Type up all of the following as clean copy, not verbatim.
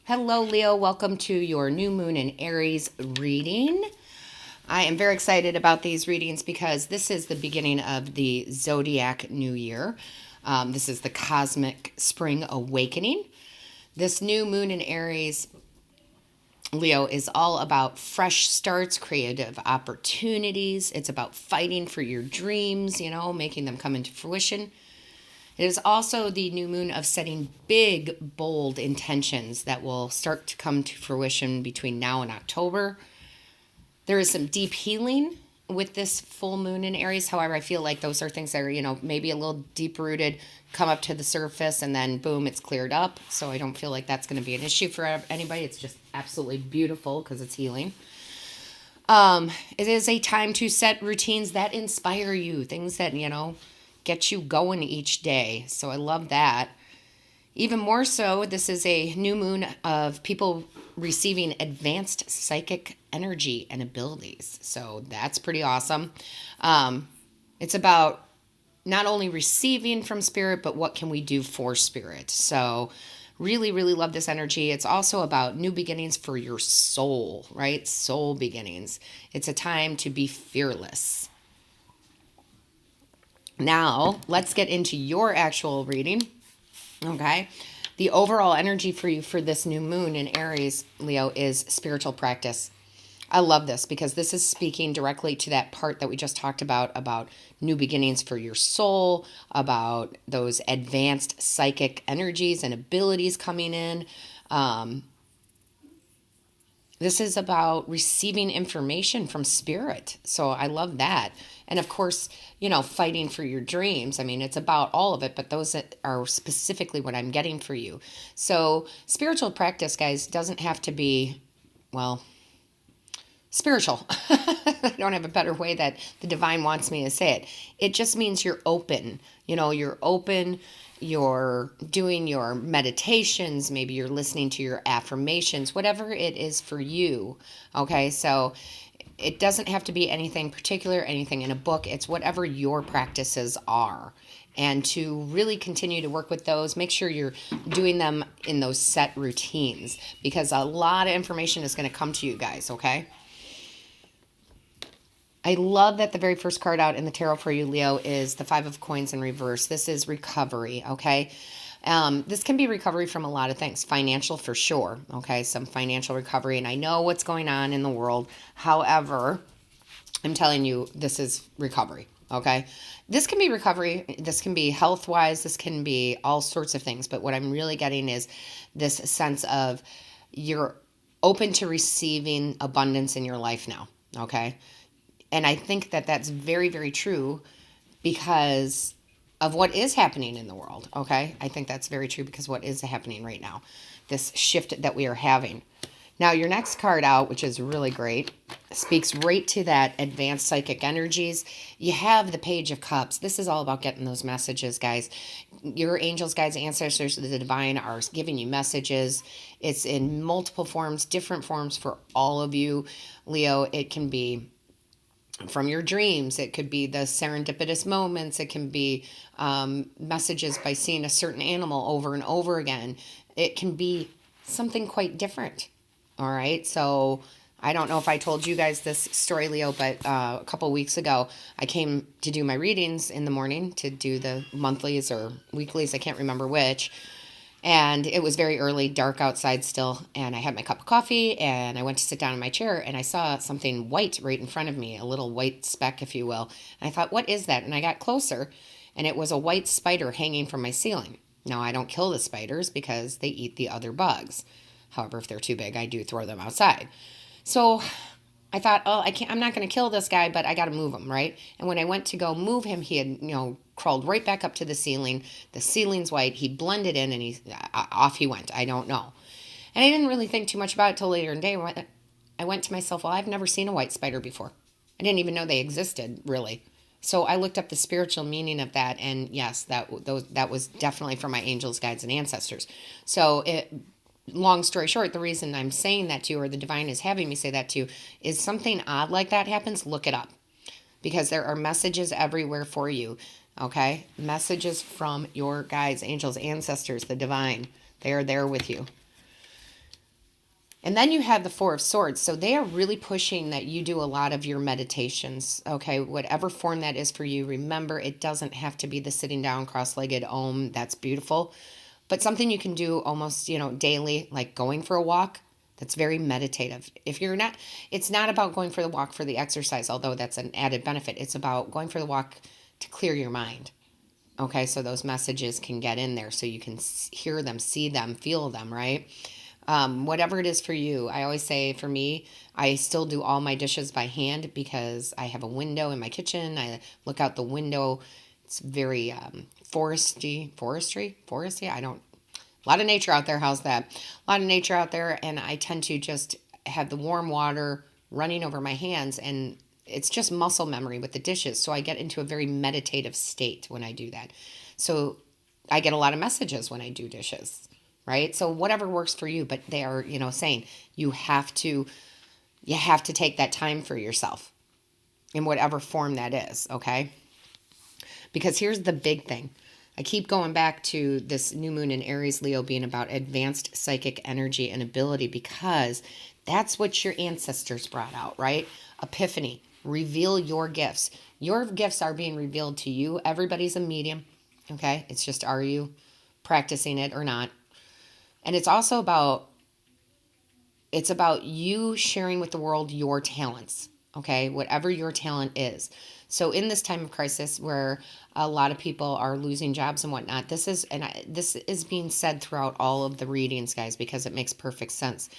Hello, Leo. Welcome to your new moon in Aries reading. I am very excited about these readings because this is the beginning of the zodiac new year. This is the cosmic spring awakening. This new moon in Aries, Leo, is all about fresh starts, creative opportunities. It's about fighting for your dreams, making them come into fruition. It is also the new moon of setting big, bold intentions that will start to come to fruition between now and October. There is some deep healing with this full moon in Aries. However, I feel like those are things that are, maybe a little deep rooted, come up to the surface, and then boom, it's cleared up. So I don't feel like that's going to be an issue for anybody. It's just absolutely beautiful because it's healing. It is a time to set routines that inspire you, things that, get you going each day. So I love that. Even more so, this is a new moon of people receiving advanced psychic energy and abilities. So that's pretty awesome. It's about not only receiving from spirit, but what can we do for spirit. So really, really love this energy. It's also about new beginnings for your soul, right? Soul beginnings. It's a time to be fearless. Now, let's get into your actual reading, okay? The overall energy for you for this new moon in Aries, Leo, is spiritual practice. I love this because this is speaking directly to that part that we just talked about new beginnings for your soul, about those advanced psychic energies and abilities coming in. This is about receiving information from spirit. So I love that. And of course, fighting for your dreams. I mean, it's about all of it, but those are specifically what I'm getting for you. So spiritual practice, guys, doesn't have to be, spiritual. I don't have a better way that the divine wants me to say it. It just means you're open. You're open. You're doing your meditations. Maybe you're listening to your affirmations, whatever it is for you. Okay, so it doesn't have to be anything particular, anything in a book. It's whatever your practices are. And to really continue to work with those, make sure you're doing them in those set routines because a lot of information is going to come to you guys, okay? I love that the very first card out in the tarot for you, Leo, is the Five of Coins in reverse. This is recovery, okay? This can be recovery from a lot of things. Financial for sure, okay? Some financial recovery, and I know what's going on in the world. However, I'm telling you, this is recovery, okay? This can be recovery. This can be health-wise. This can be all sorts of things. But what I'm really getting is this sense of you're open to receiving abundance in your life now, okay? And I think that that's very, very true because of what is happening in the world, okay? I think that's very true because what is happening right now, this shift that we are having. Now, your next card out, which is really great, speaks right to that advanced psychic energies. You have the Page of Cups. This is all about getting those messages, guys. Your angels, guides, ancestors, the divine are giving you messages. It's in multiple forms, different forms for all of you. Leo, it can be from your dreams. It could be the serendipitous moments. It can be messages by seeing a certain animal over and over again. It can be something quite different. All right. So I don't know if I told you guys this story, Leo, but a couple weeks ago, I came to do my readings in the morning to do the monthlies or weeklies. I can't remember which. And it was very early, dark outside still, and I had my cup of coffee, and I went to sit down in my chair, and I saw something white right in front of me, a little white speck, if you will. And I thought, what is that? And I got closer, and it was a white spider hanging from my ceiling. Now, I don't kill the spiders because they eat the other bugs. However, if they're too big, I do throw them outside. So I thought, I'm not going to kill this guy, but I got to move him, right? And when I went to go move him, he had, crawled right back up to the ceiling. The ceiling's white. He blended in and off he went. I don't know. And I didn't really think too much about it till later in the day. I went to myself, well, I've never seen a white spider before. I didn't even know they existed, really. So I looked up the spiritual meaning of that. And yes, that was definitely from my angels, guides, and ancestors. So long story short, the reason I'm saying that to you, or the divine is having me say that to you, is something odd like that happens, look it up. Because there are messages everywhere for you. Okay? Messages from your guides, angels, ancestors, the divine. They are there with you. And then you have the Four of Swords. So they are really pushing that you do a lot of your meditations, okay? Whatever form that is for you. Remember, it doesn't have to be the sitting down cross-legged Om. That's beautiful. But something you can do almost, daily, like going for a walk. That's very meditative. If you're not, it's not about going for the walk for the exercise, although that's an added benefit. It's about going for the walk to clear your mind. Okay, so those messages can get in there so you can hear them, see them, feel them, right? Whatever it is for you. I always say for me, I still do all my dishes by hand because I have a window in my kitchen. I look out the window. It's very forestry. A lot of nature out there. How's that? A lot of nature out there. And I tend to just have the warm water running over my hands, and it's just muscle memory with the dishes. So I get into a very meditative state when I do that. So I get a lot of messages when I do dishes, right? So whatever works for you, but they are, saying you have to take that time for yourself in whatever form that is, okay? Because here's the big thing. I keep going back to this new moon in Aries, Leo, being about advanced psychic energy and ability, because that's what your ancestors brought out, right? Epiphany. Reveal your gifts. Your gifts are being revealed to you. Everybody's a medium, okay? It's just, are you practicing it or not? And it's also about you sharing with the world your talents, okay? Whatever your talent is. So in this time of crisis where a lot of people are losing jobs and whatnot, this is being said throughout all of the readings, guys, because it makes perfect sense.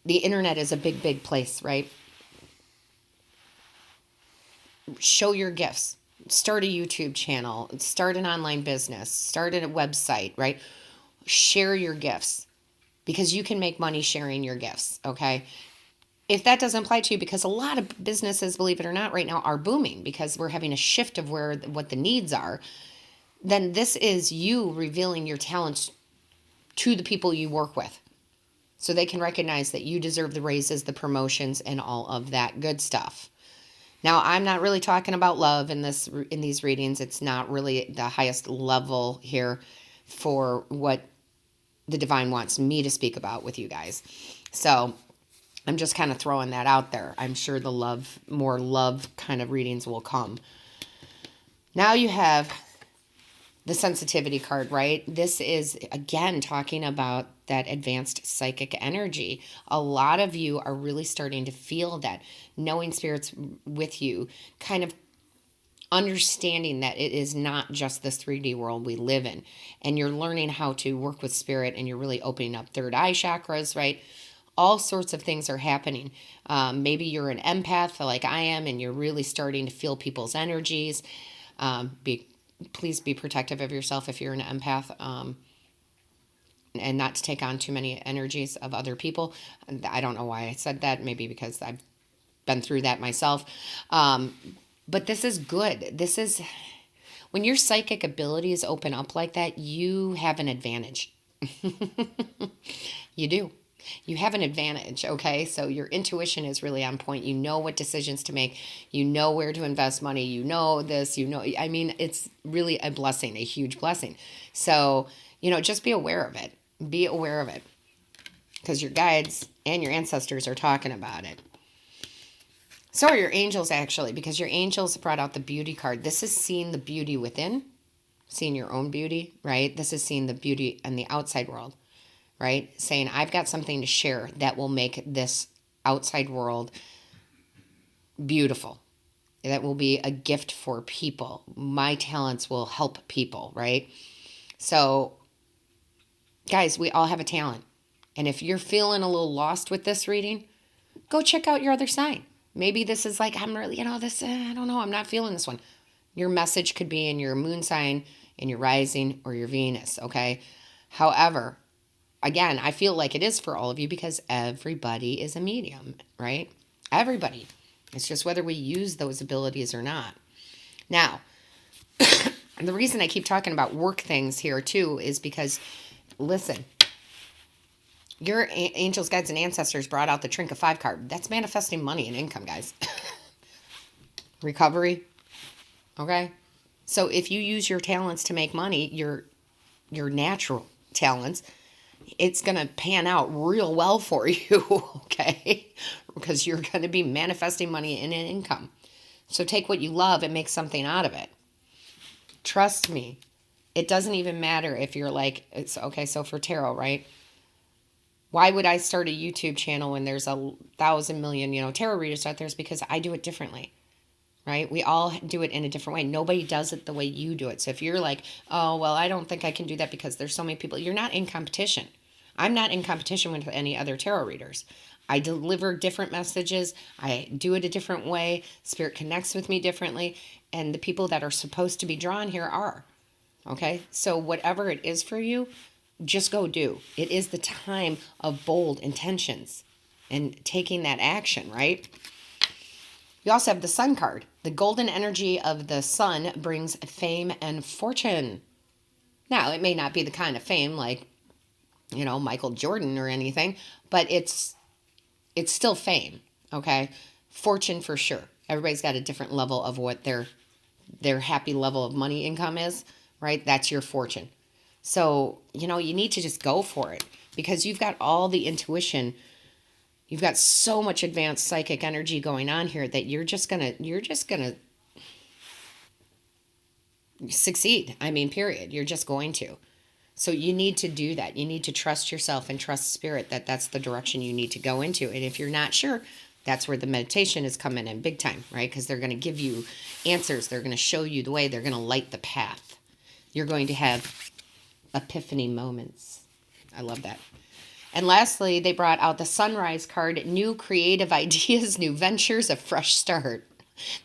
The internet is a big, big place, right? Show your gifts. Start a YouTube channel. Start an online business. Start a website, right? Share your gifts because you can make money sharing your gifts, okay? If that doesn't apply to you, because a lot of businesses, believe it or not, right now are booming because we're having a shift of what the needs are, then this is you revealing your talents to the people you work with so they can recognize that you deserve the raises, the promotions, and all of that good stuff. Now, I'm not really talking about love in these readings. It's not really the highest level here for what the divine wants me to speak about with you guys. So I'm just kind of throwing that out there. I'm sure more love kind of readings will come. Now you have the sensitivity card, right? This is, again, talking about that advanced psychic energy. A lot of you are really starting to feel that, knowing spirits with you, kind of understanding that it is not just this 3D world we live in. And you're learning how to work with spirit, and you're really opening up third eye chakras, right? All sorts of things are happening. Maybe you're an empath like I am, and you're really starting to feel people's energies. Please be protective of yourself if you're an empath, and not to take on too many energies of other people. I don't know why I said that. Maybe because I've been through that myself. But this is good. This is, when your psychic abilities open up like that, you have an advantage. You do. You have an advantage, okay? So your intuition is really on point. You know what decisions to make. You know where to invest money. You know this, I mean, it's really a blessing, a huge blessing. So, just be aware of it. Be aware of it. Because your guides and your ancestors are talking about it. So are your angels, actually, because your angels brought out the beauty card. This is seeing the beauty within, seeing your own beauty, right? This is seeing the beauty in the outside world. Right? Saying, I've got something to share that will make this outside world beautiful. That will be a gift for people. My talents will help people, right? So, guys, we all have a talent. And if you're feeling a little lost with this reading, go check out your other sign. Maybe this is like, I'm really, I don't know, I'm not feeling this one. Your message could be in your moon sign, in your rising, or your Venus, okay? However, again, I feel like it is for all of you because everybody is a medium, right? Everybody. It's just whether we use those abilities or not. Now, the reason I keep talking about work things here too is because, listen, your angels, guides, and ancestors brought out the Trinket 5 card. That's manifesting money and income, guys. Recovery. Okay? So if you use your talents to make money, your natural talents, it's going to pan out real well for you, okay? Because you're going to be manifesting money and an income. So take what you love and make something out of it. Trust me. It doesn't even matter if you're like, it's okay, so for tarot, right? Why would I start a YouTube channel when there's 1,000 million, tarot readers out there? It's because I do it differently, right? We all do it in a different way. Nobody does it the way you do it. So if you're like, oh, well, I don't think I can do that because there's so many people, you're not in competition. I'm not in competition with any other tarot readers. I deliver different messages. I do it a different way. Spirit connects with me differently. And the people that are supposed to be drawn here are. Okay? So whatever it is for you, just go do. It is the time of bold intentions and taking that action, right? You also have the Sun card. The golden energy of the sun brings fame and fortune. Now, it may not be the kind of fame like, Michael Jordan or anything, but it's still fame, okay? Fortune for sure. Everybody's got a different level of what their happy level of money income is, right? That's your fortune. So, you need to just go for it because you've got all the intuition. You've got so much advanced psychic energy going on here that you're just going to succeed. I mean, period. You're just going to. So you need to do that. You need to trust yourself and trust spirit that that's the direction you need to go into. And if you're not sure, that's where the meditation is coming in big time, right? Because they're going to give you answers. They're going to show you the way. They're going to light the path. You're going to have epiphany moments. I love that. And lastly, they brought out the Sunrise card, new creative ideas, new ventures, a fresh start.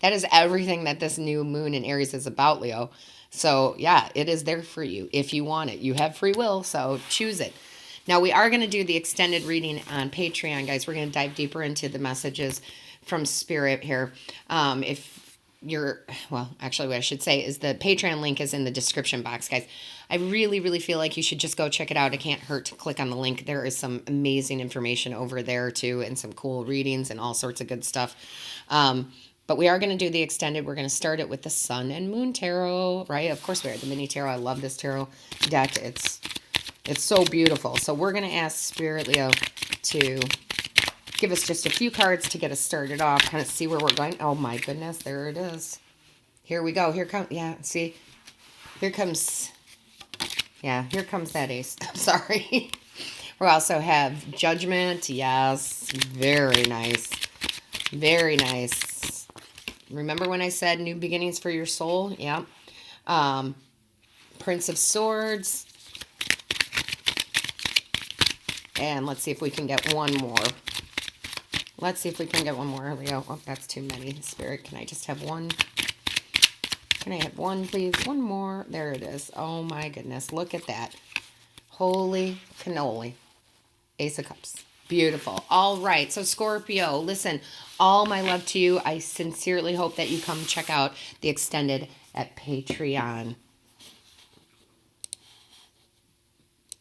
That is everything that this new moon in Aries is about, Leo. So yeah, it is there for you if you want it. You have free will, so choose it. Now we are going to do the extended reading on Patreon, guys. We're going to dive deeper into the messages from Spirit here. Actually what I should say is the Patreon link is in the description box, guys. I really, really feel like you should just go check it out. It can't hurt to click on the link. There is some amazing information over there too, and some cool readings and all sorts of good stuff. But we are going to do the extended. We're going to start it with the Sun and Moon Tarot, right? Of course we are. The mini tarot. I love this tarot deck. It's so beautiful. So we're going to ask Spirit, Leo, to give us just a few cards to get us started off, kind of see where we're going. Oh my goodness, there it is. Here we go. Here comes, see, here comes that ace. I'm sorry. We also have Judgment. Yes, very nice. Very nice. Remember when I said new beginnings for your soul? Yeah. Prince of Swords. And let's see if we can get one more. Let's see if we can get one more, Leo. Oh, that's too many. Spirit, can I just have one? Can I have one, please? One more. There it is. Oh, my goodness. Look at that. Holy cannoli. Ace of Cups. Beautiful. All right. So, Scorpio, listen, all my love to you. I sincerely hope that you come check out the extended at Patreon.